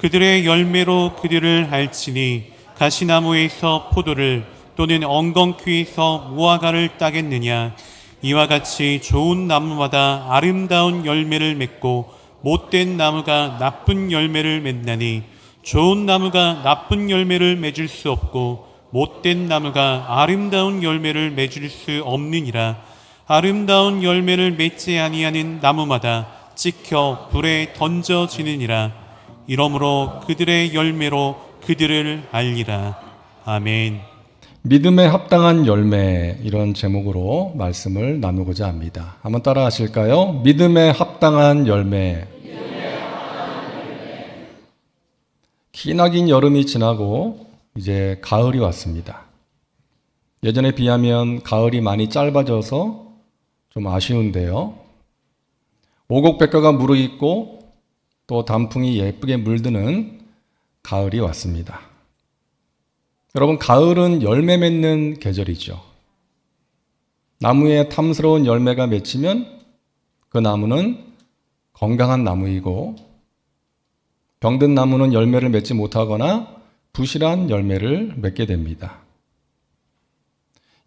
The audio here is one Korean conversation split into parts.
그들의 열매로 그들을 알지니 가시나무에서 포도를 또는 엉겅퀴에서 무화과를 따겠느냐. 이와 같이 좋은 나무마다 아름다운 열매를 맺고 못된 나무가 나쁜 열매를 맺나니 좋은 나무가 나쁜 열매를 맺을 수 없고 못된 나무가 아름다운 열매를 맺을 수 없느니라. 아름다운 열매를 맺지 아니하는 나무마다 찍혀 불에 던져지느니라. 이러므로 그들의 열매로 그들을 알리라. 아멘. 믿음에 합당한 열매, 이런 제목으로 말씀을 나누고자 합니다. 한번 따라 하실까요? 믿음에 합당한 열매. 기나긴 여름이 지나고 이제 가을이 왔습니다. 예전에 비하면 가을이 많이 짧아져서 좀 아쉬운데요. 오곡백과가 무르익고 또 단풍이 예쁘게 물드는 가을이 왔습니다. 여러분, 가을은 열매 맺는 계절이죠. 나무에 탐스러운 열매가 맺히면 그 나무는 건강한 나무이고, 병든 나무는 열매를 맺지 못하거나 부실한 열매를 맺게 됩니다.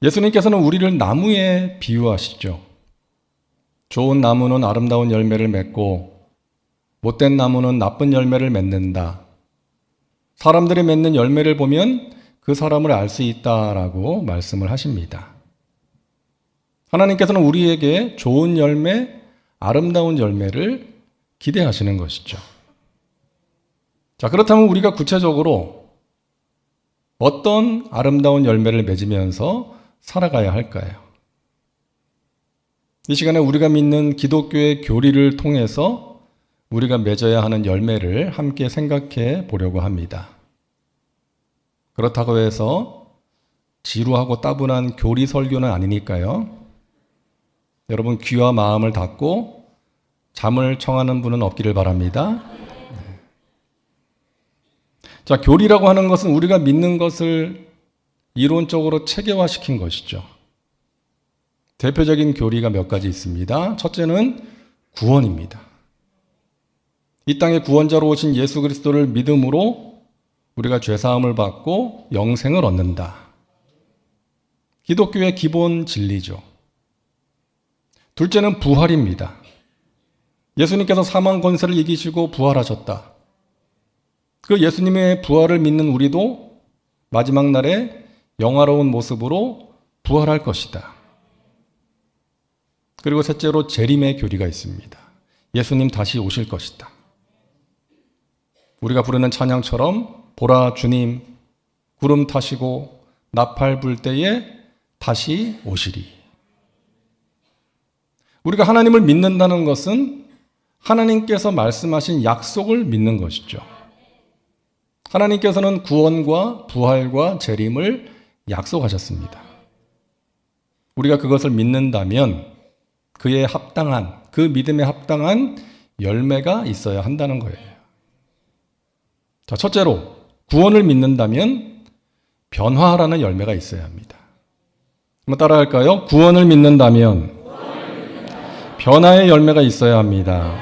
예수님께서는 우리를 나무에 비유하시죠. 좋은 나무는 아름다운 열매를 맺고 못된 나무는 나쁜 열매를 맺는다. 사람들이 맺는 열매를 보면 그 사람을 알 수 있다라고 말씀을 하십니다. 하나님께서는 우리에게 좋은 열매, 아름다운 열매를 기대하시는 것이죠. 자, 그렇다면 우리가 구체적으로 어떤 아름다운 열매를 맺으면서 살아가야 할까요? 이 시간에 우리가 믿는 기독교의 교리를 통해서 우리가 맺어야 하는 열매를 함께 생각해 보려고 합니다. 그렇다고 해서 지루하고 따분한 교리 설교는 아니니까요. 여러분, 귀와 마음을 닫고 잠을 청하는 분은 없기를 바랍니다. 자, 교리라고 하는 것은 우리가 믿는 것을 이론적으로 체계화시킨 것이죠. 대표적인 교리가 몇 가지 있습니다. 첫째는 구원입니다. 이 땅에 구원자로 오신 예수 그리스도를 믿음으로 우리가 죄사함을 받고 영생을 얻는다. 기독교의 기본 진리죠. 둘째는 부활입니다. 예수님께서 사망 권세를 이기시고 부활하셨다. 그 예수님의 부활을 믿는 우리도 마지막 날에 영화로운 모습으로 부활할 것이다. 그리고 셋째로 재림의 교리가 있습니다. 예수님 다시 오실 것이다. 우리가 부르는 찬양처럼 보라 주님 구름 타시고 나팔 불 때에 다시 오시리. 우리가 하나님을 믿는다는 것은 하나님께서 말씀하신 약속을 믿는 것이죠. 하나님께서는 구원과 부활과 재림을 약속하셨습니다. 우리가 그것을 믿는다면 그에 합당한, 그 믿음에 합당한 열매가 있어야 한다는 거예요. 자, 첫째로 구원을 믿는다면 변화라는 열매가 있어야 합니다. 한번 따라 할까요? 구원을 믿는다면 변화의 열매가 있어야 합니다.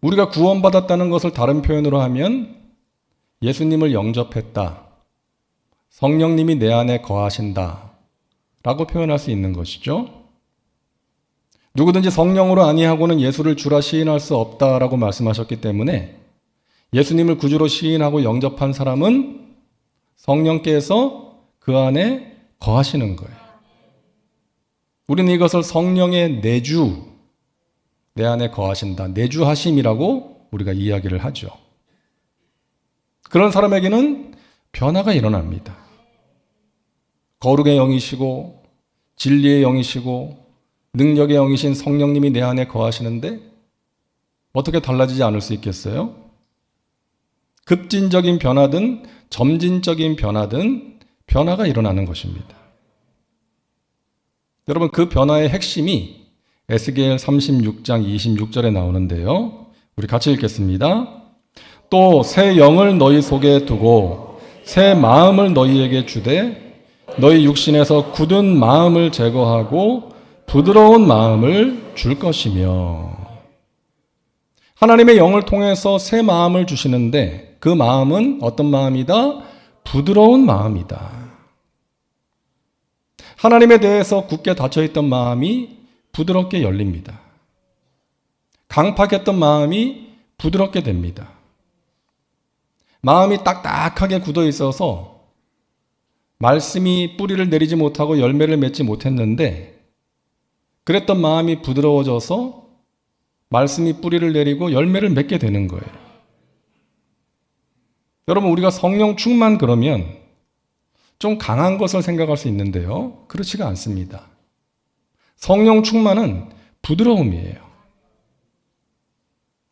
우리가 구원받았다는 것을 다른 표현으로 하면 예수님을 영접했다, 성령님이 내 안에 거하신다 라고 표현할 수 있는 것이죠. 누구든지 성령으로 아니하고는 예수를 주라 시인할 수 없다라고 말씀하셨기 때문에 예수님을 구주로 시인하고 영접한 사람은 성령께서 그 안에 거하시는 거예요. 우리는 이것을 성령의 내주, 내 안에 거하신다, 내주하심이라고 우리가 이야기를 하죠. 그런 사람에게는 변화가 일어납니다. 거룩의 영이시고 진리의 영이시고 능력의 영이신 성령님이 내 안에 거하시는데 어떻게 달라지지 않을 수 있겠어요? 급진적인 변화든 점진적인 변화든 변화가 일어나는 것입니다. 여러분, 그 변화의 핵심이 에스겔 36장 26절에 나오는데요. 우리 같이 읽겠습니다. 또 새 영을 너희 속에 두고 새 마음을 너희에게 주되 너희 육신에서 굳은 마음을 제거하고 부드러운 마음을 줄 것이며. 하나님의 영을 통해서 새 마음을 주시는데 그 마음은 어떤 마음이다? 부드러운 마음이다. 하나님에 대해서 굳게 닫혀있던 마음이 부드럽게 열립니다. 강팍했던 마음이 부드럽게 됩니다. 마음이 딱딱하게 굳어 있어서 말씀이 뿌리를 내리지 못하고 열매를 맺지 못했는데 그랬던 마음이 부드러워져서 말씀이 뿌리를 내리고 열매를 맺게 되는 거예요. 여러분, 우리가 성령 충만 그러면 좀 강한 것을 생각할 수 있는데요. 그렇지가 않습니다. 성령 충만은 부드러움이에요.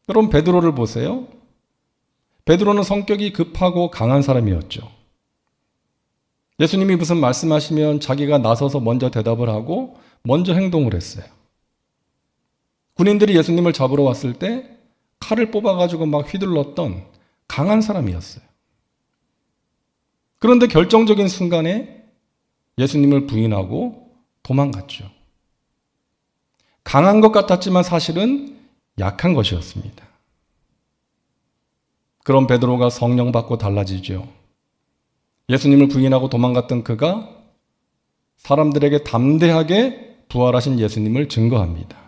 여러분, 베드로를 보세요. 베드로는 성격이 급하고 강한 사람이었죠. 예수님이 무슨 말씀하시면 자기가 나서서 먼저 대답을 하고 먼저 행동을 했어요. 군인들이 예수님을 잡으러 왔을 때 칼을 뽑아가지고 막 휘둘렀던 강한 사람이었어요. 그런데 결정적인 순간에 예수님을 부인하고 도망갔죠. 강한 것 같았지만 사실은 약한 것이었습니다. 그런 베드로가 성령 받고 달라지죠. 예수님을 부인하고 도망갔던 그가 사람들에게 담대하게 부활하신 예수님을 증거합니다.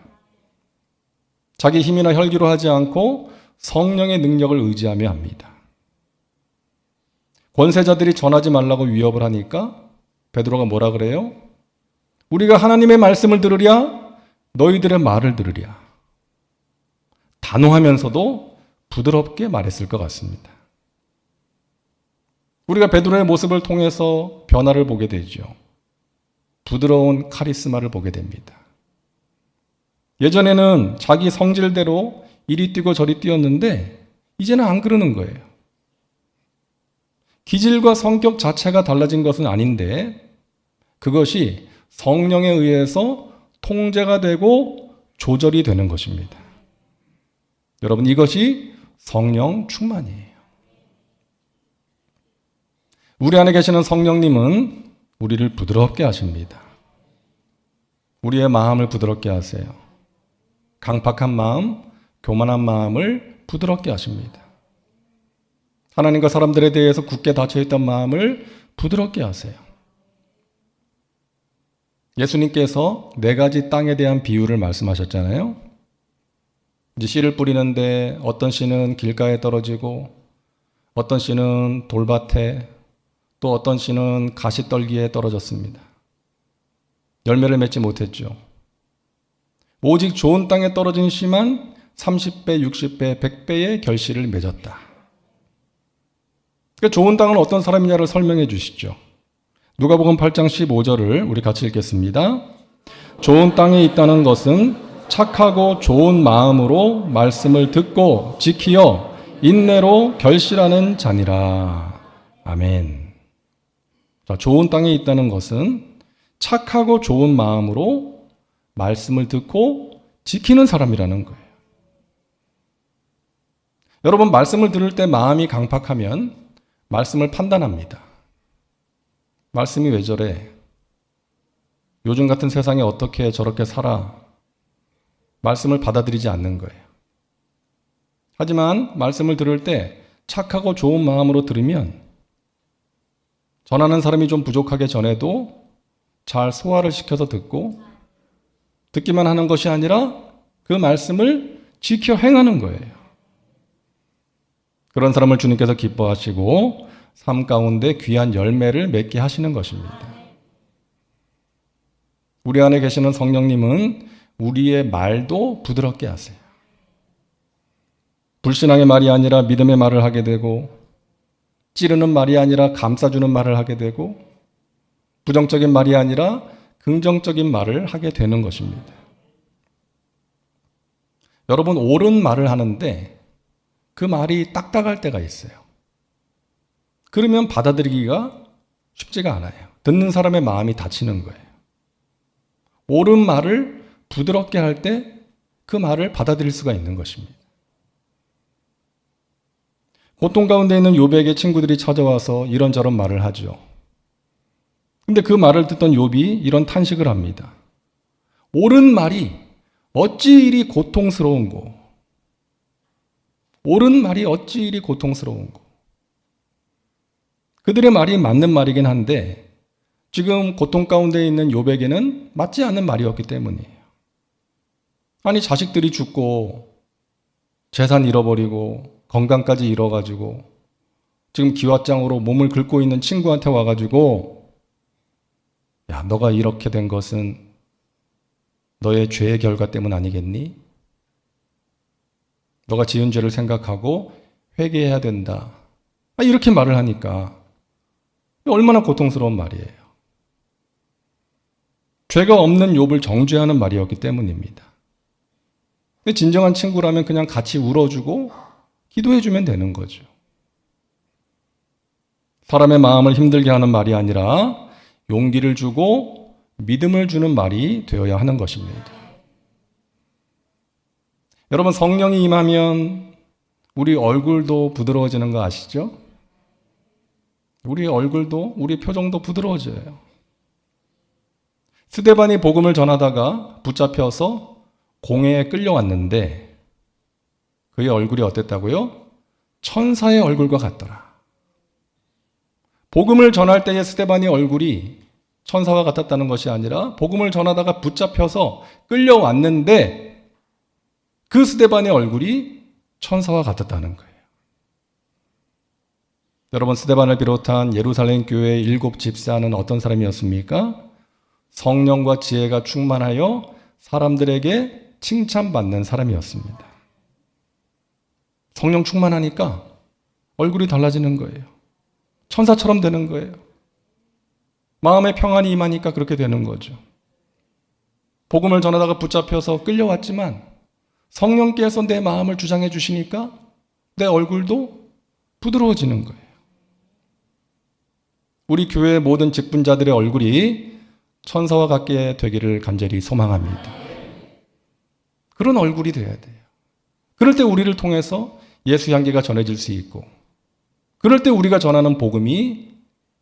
자기 힘이나 혈기로 하지 않고 성령의 능력을 의지하며 합니다. 권세자들이 전하지 말라고 위협을 하니까 베드로가 뭐라 그래요? 우리가 하나님의 말씀을 들으랴? 너희들의 말을 들으랴. 단호하면서도 부드럽게 말했을 것 같습니다. 우리가 베드로의 모습을 통해서 변화를 보게 되죠. 부드러운 카리스마를 보게 됩니다. 예전에는 자기 성질대로 이리 뛰고 저리 뛰었는데 이제는 안 그러는 거예요. 기질과 성격 자체가 달라진 것은 아닌데 그것이 성령에 의해서 통제가 되고 조절이 되는 것입니다. 여러분, 이것이 성령 충만이에요. 우리 안에 계시는 성령님은 우리를 부드럽게 하십니다. 우리의 마음을 부드럽게 하세요. 강팍한 마음, 교만한 마음을 부드럽게 하십니다. 하나님과 사람들에 대해서 굳게 닫혀있던 마음을 부드럽게 하세요. 예수님께서 4가지 땅에 대한 비유를 말씀하셨잖아요. 이제 씨를 뿌리는데 어떤 씨는 길가에 떨어지고 어떤 씨는 돌밭에 또 어떤 씨는 가시떨기에 떨어졌습니다. 열매를 맺지 못했죠. 오직 좋은 땅에 떨어진 씨만 30배, 60배, 100배의 결실을 맺었다. 그러니까 좋은 땅은 어떤 사람이냐를 설명해 주시죠. 누가복음 8장 15절을 우리 같이 읽겠습니다. 좋은 땅에 있다는 것은 착하고 좋은 마음으로 말씀을 듣고 지키어 인내로 결실하는 자니라. 아멘. 자, 좋은 땅에 있다는 것은 착하고 좋은 마음으로 말씀을 듣고 지키는 사람이라는 거예요. 여러분, 말씀을 들을 때 마음이 강팍하면 말씀을 판단합니다. 말씀이 왜 저래? 요즘 같은 세상에 어떻게 저렇게 살아? 말씀을 받아들이지 않는 거예요. 하지만 말씀을 들을 때 착하고 좋은 마음으로 들으면 전하는 사람이 좀 부족하게 전해도 잘 소화를 시켜서 듣고 듣기만 하는 것이 아니라 그 말씀을 지켜 행하는 거예요. 그런 사람을 주님께서 기뻐하시고 삶 가운데 귀한 열매를 맺게 하시는 것입니다. 우리 안에 계시는 성령님은 우리의 말도 부드럽게 하세요. 불신앙의 말이 아니라 믿음의 말을 하게 되고 찌르는 말이 아니라 감싸주는 말을 하게 되고 부정적인 말이 아니라 긍정적인 말을 하게 되는 것입니다. 여러분, 옳은 말을 하는데 그 말이 딱딱할 때가 있어요. 그러면 받아들이기가 쉽지가 않아요. 듣는 사람의 마음이 다치는 거예요. 옳은 말을 부드럽게 할 때 그 말을 받아들일 수가 있는 것입니다. 고통 가운데 있는 욥에게 친구들이 찾아와서 이런저런 말을 하죠. 근데 그 말을 듣던 욥이 이런 탄식을 합니다. 옳은 말이 어찌 이리 고통스러운고. 옳은 말이 어찌 이리 고통스러운고. 그들의 말이 맞는 말이긴 한데 지금 고통 가운데 있는 욥에게는 맞지 않는 말이었기 때문이에요. 아니, 자식들이 죽고 재산 잃어버리고 건강까지 잃어가지고 지금 기왓장으로 몸을 긁고 있는 친구한테 와가지고, 야, 너가 이렇게 된 것은 너의 죄의 결과 때문 아니겠니? 너가 지은 죄를 생각하고 회개해야 된다. 이렇게 말을 하니까 얼마나 고통스러운 말이에요. 죄가 없는 욥을 정죄하는 말이었기 때문입니다. 근데 진정한 친구라면 그냥 같이 울어주고 기도해주면 되는 거죠. 사람의 마음을 힘들게 하는 말이 아니라 용기를 주고 믿음을 주는 말이 되어야 하는 것입니다. 여러분, 성령이 임하면 우리 얼굴도 부드러워지는 거 아시죠? 우리 얼굴도, 우리 표정도 부드러워져요. 스데반이 복음을 전하다가 붙잡혀서 공회에 끌려왔는데 그의 얼굴이 어땠다고요? 천사의 얼굴과 같더라. 복음을 전할 때의 스데반의 얼굴이 천사와 같았다는 것이 아니라 복음을 전하다가 붙잡혀서 끌려왔는데 그 스데반의 얼굴이 천사와 같았다는 거예요. 여러분, 스데반을 비롯한 예루살렘 교회의 7 집사는 어떤 사람이었습니까? 성령과 지혜가 충만하여 사람들에게 칭찬받는 사람이었습니다. 성령 충만하니까 얼굴이 달라지는 거예요. 천사처럼 되는 거예요. 마음의 평안이 임하니까 그렇게 되는 거죠. 복음을 전하다가 붙잡혀서 끌려왔지만 성령께서 내 마음을 주장해 주시니까 내 얼굴도 부드러워지는 거예요. 우리 교회의 모든 직분자들의 얼굴이 천사와 같게 되기를 간절히 소망합니다. 그런 얼굴이 돼야 돼요. 그럴 때 우리를 통해서 예수 향기가 전해질 수 있고, 그럴 때 우리가 전하는 복음이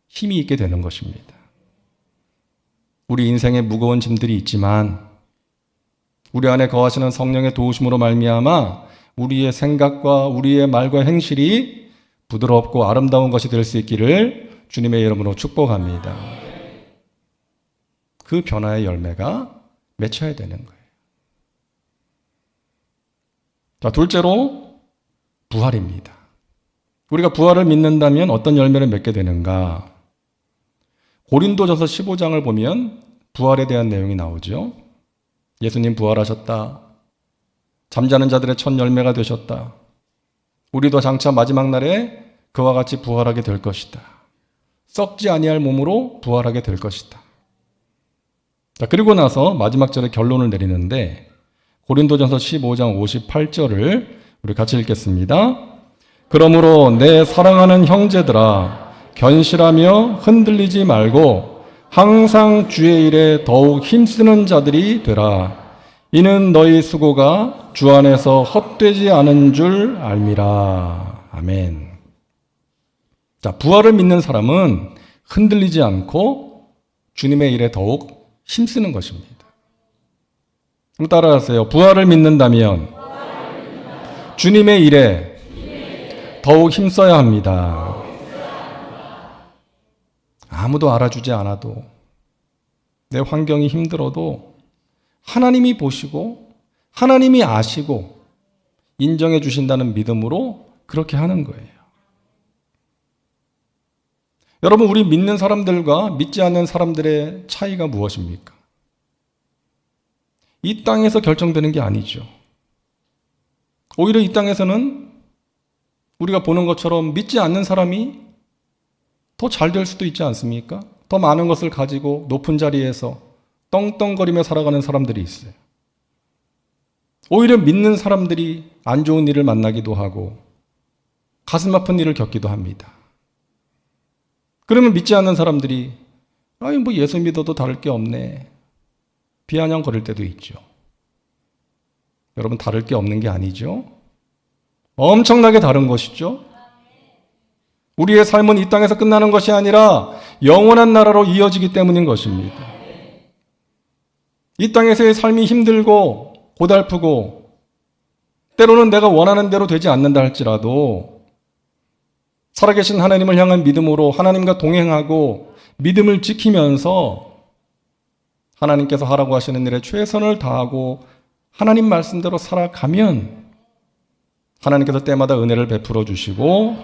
힘이 있게 되는 것입니다. 우리 인생에 무거운 짐들이 있지만 우리 안에 거하시는 성령의 도우심으로 말미암아 우리의 생각과 우리의 말과 행실이 부드럽고 아름다운 것이 될 수 있기를 주님의 이름으로 축복합니다. 그 변화의 열매가 맺혀야 되는 거예요. 자, 둘째로 부활입니다. 우리가 부활을 믿는다면 어떤 열매를 맺게 되는가? 고린도전서 15장을 보면 부활에 대한 내용이 나오죠. 예수님 부활하셨다. 잠자는 자들의 첫 열매가 되셨다. 우리도 장차 마지막 날에 그와 같이 부활하게 될 것이다. 썩지 아니할 몸으로 부활하게 될 것이다. 자, 그리고 나서 마지막 절에 결론을 내리는데 고린도전서 15장 58절을 우리 같이 읽겠습니다. 그러므로 내 사랑하는 형제들아, 견실하며 흔들리지 말고 항상 주의 일에 더욱 힘쓰는 자들이 되라. 이는 너희 수고가 주 안에서 헛되지 않은 줄 알미라. 아멘. 자, 부활을 믿는 사람은 흔들리지 않고 주님의 일에 더욱 힘쓰는 것입니다. 한번 따라하세요. 부활을 믿는다면 주님의 일에 더욱 힘써야 합니다. 아무도 알아주지 않아도, 내 환경이 힘들어도 하나님이 보시고 하나님이 아시고 인정해 주신다는 믿음으로 그렇게 하는 거예요. 여러분, 우리 믿는 사람들과 믿지 않는 사람들의 차이가 무엇입니까? 이 땅에서 결정되는 게 아니죠. 오히려 이 땅에서는 우리가 보는 것처럼 믿지 않는 사람이 더 잘 될 수도 있지 않습니까? 더 많은 것을 가지고 높은 자리에서 떵떵거리며 살아가는 사람들이 있어요. 오히려 믿는 사람들이 안 좋은 일을 만나기도 하고 가슴 아픈 일을 겪기도 합니다. 그러면 믿지 않는 사람들이 뭐 예수 믿어도 다를 게 없네, 비아냥거릴 때도 있죠. 여러분, 다를 게 없는 게 아니죠. 엄청나게 다른 것이죠. 우리의 삶은 이 땅에서 끝나는 것이 아니라 영원한 나라로 이어지기 때문인 것입니다. 이 땅에서의 삶이 힘들고 고달프고 때로는 내가 원하는 대로 되지 않는다 할지라도 살아계신 하나님을 향한 믿음으로 하나님과 동행하고 믿음을 지키면서 하나님께서 하라고 하시는 일에 최선을 다하고 하나님 말씀대로 살아가면 하나님께서 때마다 은혜를 베풀어 주시고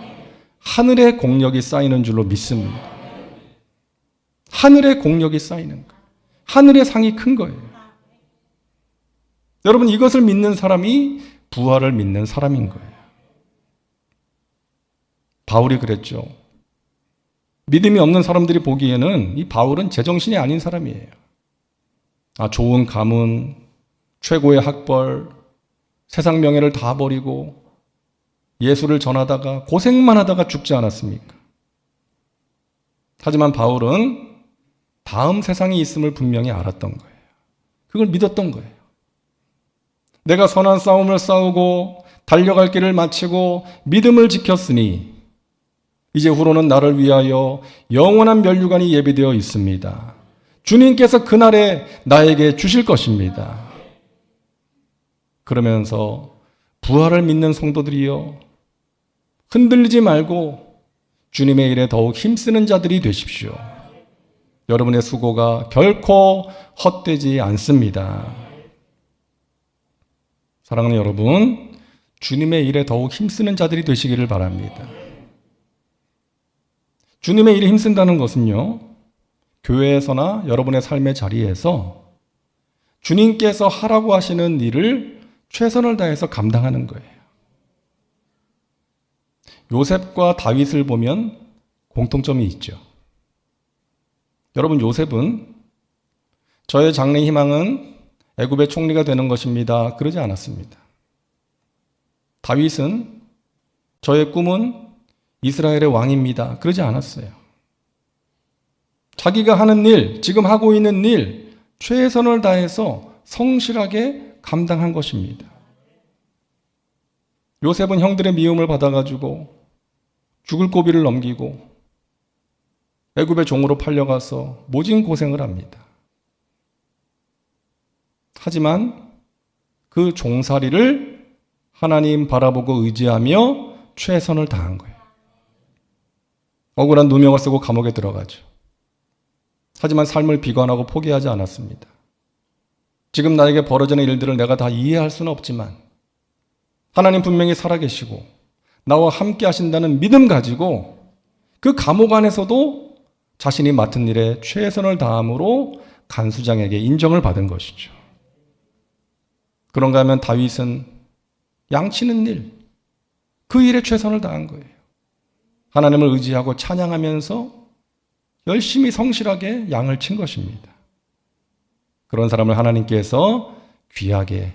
하늘의 공력이 쌓이는 줄로 믿습니다. 하늘의 공력이 쌓이는 거예요. 하늘의 상이 큰 거예요. 여러분, 이것을 믿는 사람이 부활을 믿는 사람인 거예요. 바울이 그랬죠. 믿음이 없는 사람들이 보기에는 이 바울은 제정신이 아닌 사람이에요. 좋은 가문, 최고의 학벌, 세상 명예를 다 버리고 예수를 전하다가 고생만 하다가 죽지 않았습니까? 하지만 바울은 다음 세상이 있음을 분명히 알았던 거예요. 그걸 믿었던 거예요. 내가 선한 싸움을 싸우고 달려갈 길을 마치고 믿음을 지켰으니 이제 후로는 나를 위하여 영원한 면류관이 예비되어 있습니다. 주님께서 그날에 나에게 주실 것입니다. 그러면서 부활을 믿는 성도들이여 흔들리지 말고 주님의 일에 더욱 힘쓰는 자들이 되십시오. 여러분의 수고가 결코 헛되지 않습니다. 사랑하는 여러분, 주님의 일에 더욱 힘쓰는 자들이 되시기를 바랍니다. 주님의 일에 힘쓴다는 것은요, 교회에서나 여러분의 삶의 자리에서 주님께서 하라고 하시는 일을 최선을 다해서 감당하는 거예요. 요셉과 다윗을 보면 공통점이 있죠. 여러분, 요셉은 저의 장래 희망은 애굽의 총리가 되는 것입니다. 그러지 않았습니다. 다윗은 저의 꿈은 이스라엘의 왕입니다. 그러지 않았어요. 자기가 하는 일, 지금 하고 있는 일, 최선을 다해서 성실하게 감당한 것입니다. 요셉은 형들의 미움을 받아가지고 죽을 고비를 넘기고 애굽의 종으로 팔려가서 모진 고생을 합니다. 하지만 그 종살이를 하나님 바라보고 의지하며 최선을 다한 거예요. 억울한 누명을 쓰고 감옥에 들어가죠. 하지만 삶을 비관하고 포기하지 않았습니다. 지금 나에게 벌어지는 일들을 내가 다 이해할 수는 없지만 하나님 분명히 살아계시고 나와 함께 하신다는 믿음 가지고 그 감옥 안에서도 자신이 맡은 일에 최선을 다함으로 간수장에게 인정을 받은 것이죠. 그런가 하면 다윗은 양치는 일, 그 일에 최선을 다한 거예요. 하나님을 의지하고 찬양하면서 열심히 성실하게 양을 친 것입니다. 그런 사람을 하나님께서 귀하게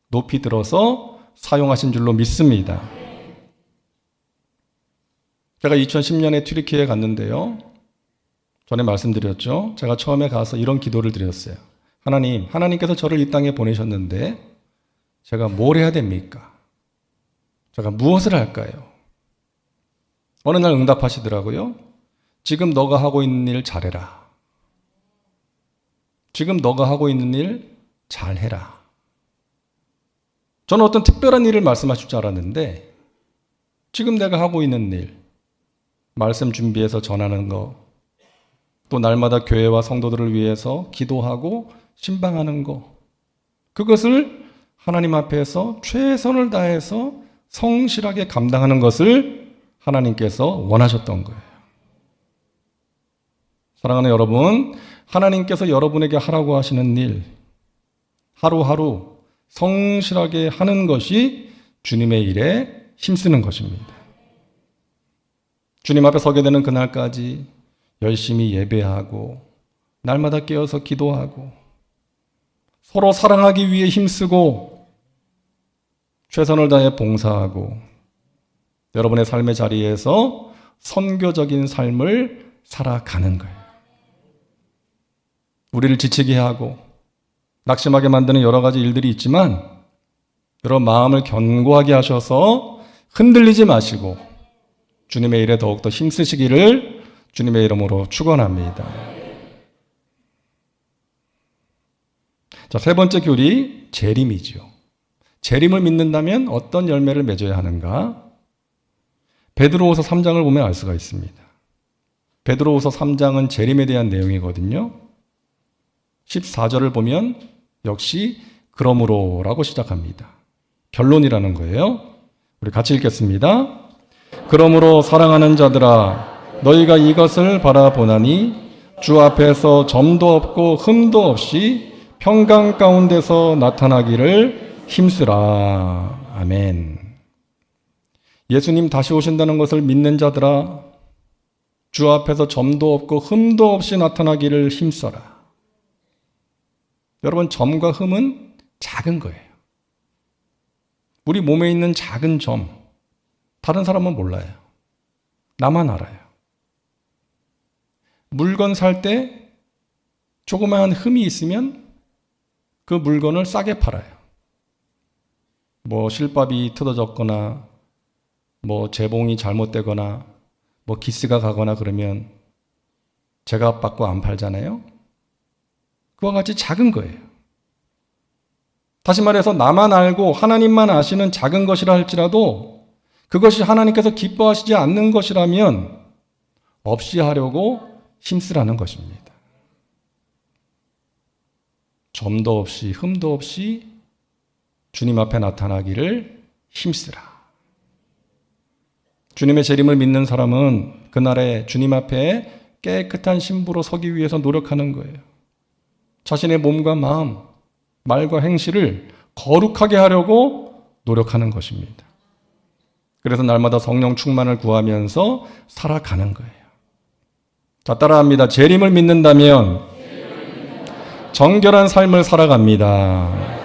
높이 들어서 사용하신 줄로 믿습니다. 제가 2010년에 튀르키예에 갔는데요. 전에 말씀드렸죠. 제가 처음에 가서 이런 기도를 드렸어요. 하나님께서 저를 이 땅에 보내셨는데 제가 뭘 해야 됩니까? 제가 무엇을 할까요? 어느 날 응답하시더라고요. 지금 너가 하고 있는 일 잘해라. 지금 너가 하고 있는 일 잘해라. 저는 어떤 특별한 일을 말씀하실 줄 알았는데 지금 내가 하고 있는 일, 말씀 준비해서 전하는 거, 또 날마다 교회와 성도들을 위해서 기도하고 신방하는 거, 그것을 하나님 앞에서 최선을 다해서 성실하게 감당하는 것을 하나님께서 원하셨던 거예요. 사랑하는 여러분, 하나님께서 여러분에게 하라고 하시는 일, 하루하루 성실하게 하는 것이 주님의 일에 힘쓰는 것입니다. 주님 앞에 서게 되는 그날까지 열심히 예배하고 날마다 깨어서 기도하고 서로 사랑하기 위해 힘쓰고 최선을 다해 봉사하고 여러분의 삶의 자리에서 선교적인 삶을 살아가는 거예요. 우리를 지치게 하고 낙심하게 만드는 여러 가지 일들이 있지만 여러분 마음을 견고하게 하셔서 흔들리지 마시고 주님의 일에 더욱더 힘쓰시기를 주님의 이름으로 축원합니다. 자, 세 번째 교리, 재림이죠. 재림을 믿는다면 어떤 열매를 맺어야 하는가? 베드로후서 3장을 보면 알 수가 있습니다. 베드로후서 3장은 재림에 대한 내용이거든요. 14절을 보면 역시 그러므로라고 시작합니다. 결론이라는 거예요. 우리 같이 읽겠습니다. 그러므로 사랑하는 자들아 너희가 이것을 바라보나니 주 앞에서 점도 없고 흠도 없이 평강 가운데서 나타나기를 힘쓰라. 아멘. 예수님 다시 오신다는 것을 믿는 자들아 주 앞에서 점도 없고 흠도 없이 나타나기를 힘써라. 여러분, 점과 흠은 작은 거예요. 우리 몸에 있는 작은 점, 다른 사람은 몰라요. 나만 알아요. 물건 살 때 조그마한 흠이 있으면 그 물건을 싸게 팔아요. 뭐 실밥이 뜯어졌거나 뭐 재봉이 잘못되거나 뭐 기스가 가거나 그러면 제값 받고 안 팔잖아요. 그와 같이 작은 거예요. 다시 말해서 나만 알고 하나님만 아시는 작은 것이라 할지라도 그것이 하나님께서 기뻐하시지 않는 것이라면 없이 하려고 힘쓰라는 것입니다. 점도 없이 흠도 없이 주님 앞에 나타나기를 힘쓰라. 주님의 재림을 믿는 사람은 그날에 주님 앞에 깨끗한 신부로 서기 위해서 노력하는 거예요. 자신의 몸과 마음, 말과 행실을 거룩하게 하려고 노력하는 것입니다. 그래서 날마다 성령 충만을 구하면서 살아가는 거예요. 자, 따라합니다. 재림을 믿는다면 정결한 삶을 살아갑니다.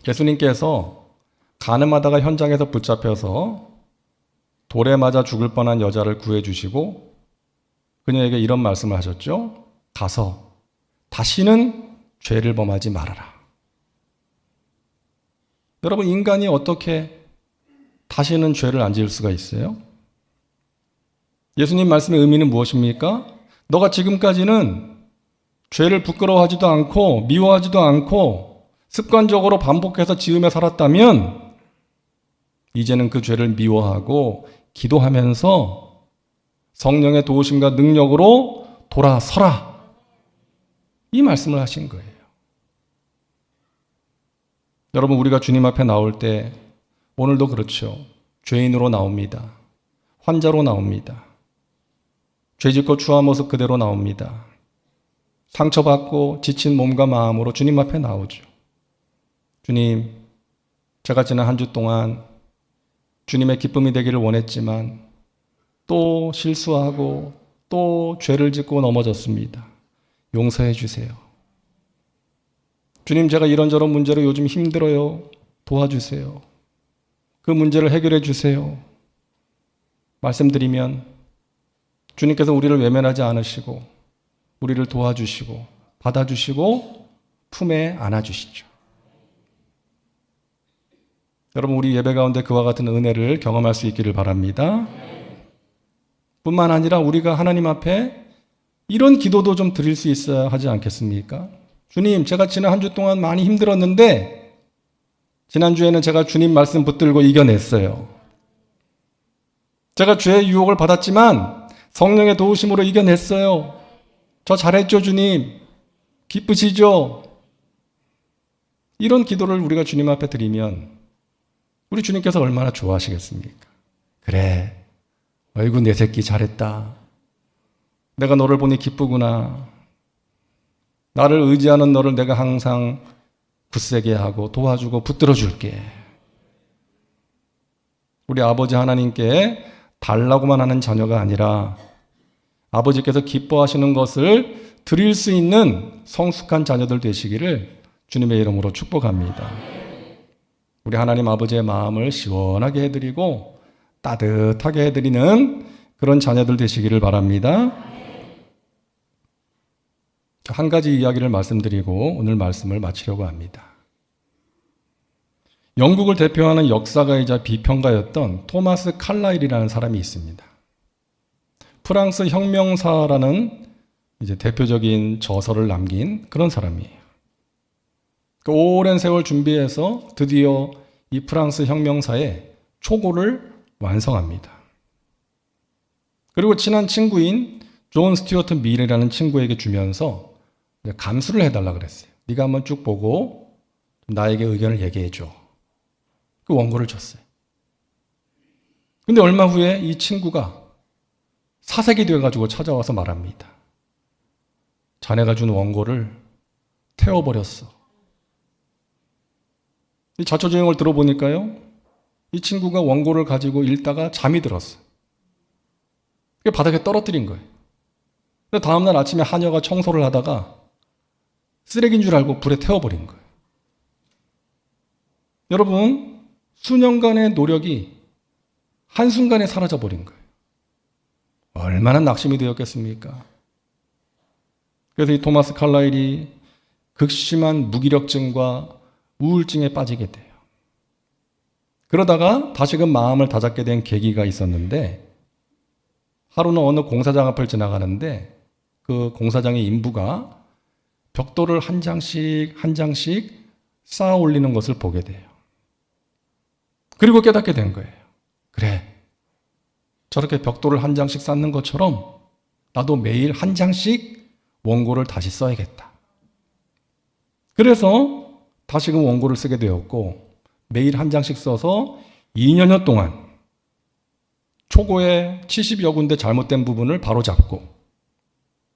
예수님께서 간음하다가 현장에서 붙잡혀서 돌에 맞아 죽을 뻔한 여자를 구해주시고 그녀에게 이런 말씀을 하셨죠. 가서 다시는 죄를 범하지 말아라. 여러분, 인간이 어떻게 다시는 죄를 안 지을 수가 있어요? 예수님 말씀의 의미는 무엇입니까? 너가 지금까지는 죄를 부끄러워하지도 않고 미워하지도 않고 습관적으로 반복해서 지으며 살았다면 이제는 그 죄를 미워하고 기도하면서 성령의 도우심과 능력으로 돌아서라. 이 말씀을 하신 거예요. 여러분, 우리가 주님 앞에 나올 때 오늘도 그렇죠. 죄인으로 나옵니다. 환자로 나옵니다. 죄짓고 추한 모습 그대로 나옵니다. 상처받고 지친 몸과 마음으로 주님 앞에 나오죠. 주님, 제가 지난 한 주 동안 주님의 기쁨이 되기를 원했지만 또 실수하고 또 죄를 짓고 넘어졌습니다. 용서해 주세요. 주님, 제가 이런저런 문제로 요즘 힘들어요. 도와주세요. 그 문제를 해결해 주세요. 말씀드리면 주님께서 우리를 외면하지 않으시고 우리를 도와주시고 받아주시고 품에 안아주시죠. 여러분, 우리 예배 가운데 그와 같은 은혜를 경험할 수 있기를 바랍니다. 뿐만 아니라 우리가 하나님 앞에 이런 기도도 좀 드릴 수 있어야 하지 않겠습니까? 주님, 제가 지난 한 주 동안 많이 힘들었는데 지난주에는 제가 주님 말씀 붙들고 이겨냈어요. 제가 죄의 유혹을 받았지만 성령의 도우심으로 이겨냈어요. 저 잘했죠, 주님? 기쁘시죠? 이런 기도를 우리가 주님 앞에 드리면 우리 주님께서 얼마나 좋아하시겠습니까? 그래, 어이구 내 새끼 잘했다. 내가 너를 보니 기쁘구나. 나를 의지하는 너를 내가 항상 굳세게 하고 도와주고 붙들어 줄게. 우리 아버지 하나님께 달라고만 하는 자녀가 아니라 아버지께서 기뻐하시는 것을 드릴 수 있는 성숙한 자녀들 되시기를 주님의 이름으로 축복합니다. 우리 하나님 아버지의 마음을 시원하게 해드리고 따뜻하게 해드리는 그런 자녀들 되시기를 바랍니다. 한 가지 이야기를 말씀드리고 오늘 말씀을 마치려고 합니다. 영국을 대표하는 역사가이자 비평가였던 토마스 칼라일이라는 사람이 있습니다. 프랑스 혁명사라는 이제 대표적인 저서를 남긴 그런 사람이에요. 그 오랜 세월 준비해서 드디어 이 프랑스 혁명사의 초고를 완성합니다. 그리고 친한 친구인 존 스튜어트 밀이라는 친구에게 주면서 감수를 해달라 그랬어요. 네가 한번 쭉 보고 나에게 의견을 얘기해줘. 그 원고를 줬어요. 근데 얼마 후에 이 친구가 사색이 되어가지고 찾아와서 말합니다. 자네가 준 원고를 태워버렸어. 이 자초지종을 들어보니까요, 이 친구가 원고를 가지고 읽다가 잠이 들었어. 그게 바닥에 떨어뜨린 거예요. 근데 다음날 아침에 하녀가 청소를 하다가 쓰레기인 줄 알고 불에 태워버린 거예요. 여러분, 수년간의 노력이 한순간에 사라져버린 거예요. 얼마나 낙심이 되었겠습니까? 그래서 이 토마스 칼라일이 극심한 무기력증과 우울증에 빠지게 돼요. 그러다가 다시금 마음을 다잡게 된 계기가 있었는데, 하루는 어느 공사장 앞을 지나가는데 그 공사장의 인부가 벽돌을 한 장씩 한 장씩 쌓아 올리는 것을 보게 돼요. 그리고 깨닫게 된 거예요. 그래, 저렇게 벽돌을 한 장씩 쌓는 것처럼 나도 매일 한 장씩 원고를 다시 써야겠다. 그래서 다시금 원고를 쓰게 되었고, 매일 한 장씩 써서 2년여 동안 초고의 70여 군데 잘못된 부분을 바로잡고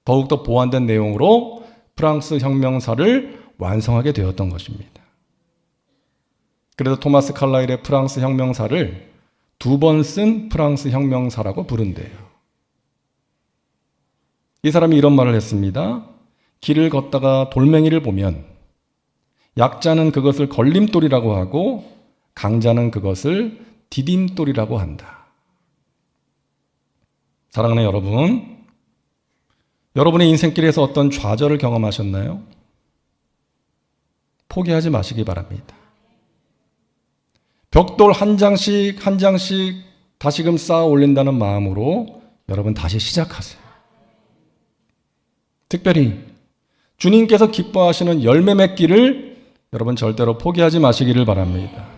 더욱더 보완된 내용으로 프랑스 혁명사를 완성하게 되었던 것입니다. 그래서 토마스 칼라일의 프랑스 혁명사를 2번 쓴 프랑스 혁명사라고 부른대요. 이 사람이 이런 말을 했습니다. 길을 걷다가 돌멩이를 보면 약자는 그것을 걸림돌이라고 하고 강자는 그것을 디딤돌이라고 한다. 사랑하는 여러분, 여러분의 인생길에서 어떤 좌절을 경험하셨나요? 포기하지 마시기 바랍니다. 벽돌 한 장씩 한 장씩 다시금 쌓아 올린다는 마음으로 여러분 다시 시작하세요. 특별히 주님께서 기뻐하시는 열매 맺기를 여러분 절대로 포기하지 마시기를 바랍니다.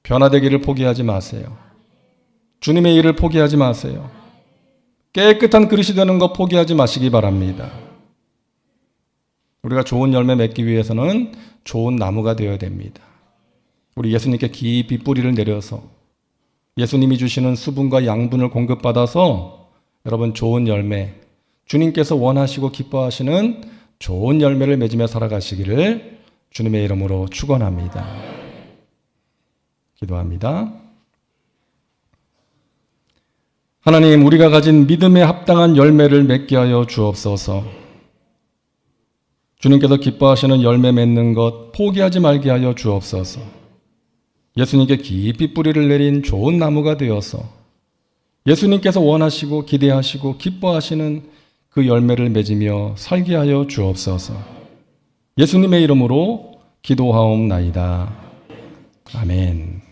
변화되기를 포기하지 마세요. 주님의 일을 포기하지 마세요. 깨끗한 그릇이 되는 것 포기하지 마시기 바랍니다. 우리가 좋은 열매 맺기 위해서는 좋은 나무가 되어야 됩니다. 우리 예수님께 깊이 뿌리를 내려서 예수님이 주시는 수분과 양분을 공급받아서 여러분 좋은 열매, 주님께서 원하시고 기뻐하시는 좋은 열매를 맺으며 살아가시기를 주님의 이름으로 축원합니다. 기도합니다. 하나님, 우리가 가진 믿음에 합당한 열매를 맺게 하여 주옵소서. 주님께서 기뻐하시는 열매 맺는 것 포기하지 말게 하여 주옵소서. 예수님께 깊이 뿌리를 내린 좋은 나무가 되어서 예수님께서 원하시고 기대하시고 기뻐하시는 그 열매를 맺으며 살게 하여 주옵소서. 예수님의 이름으로 기도하옵나이다. 아멘.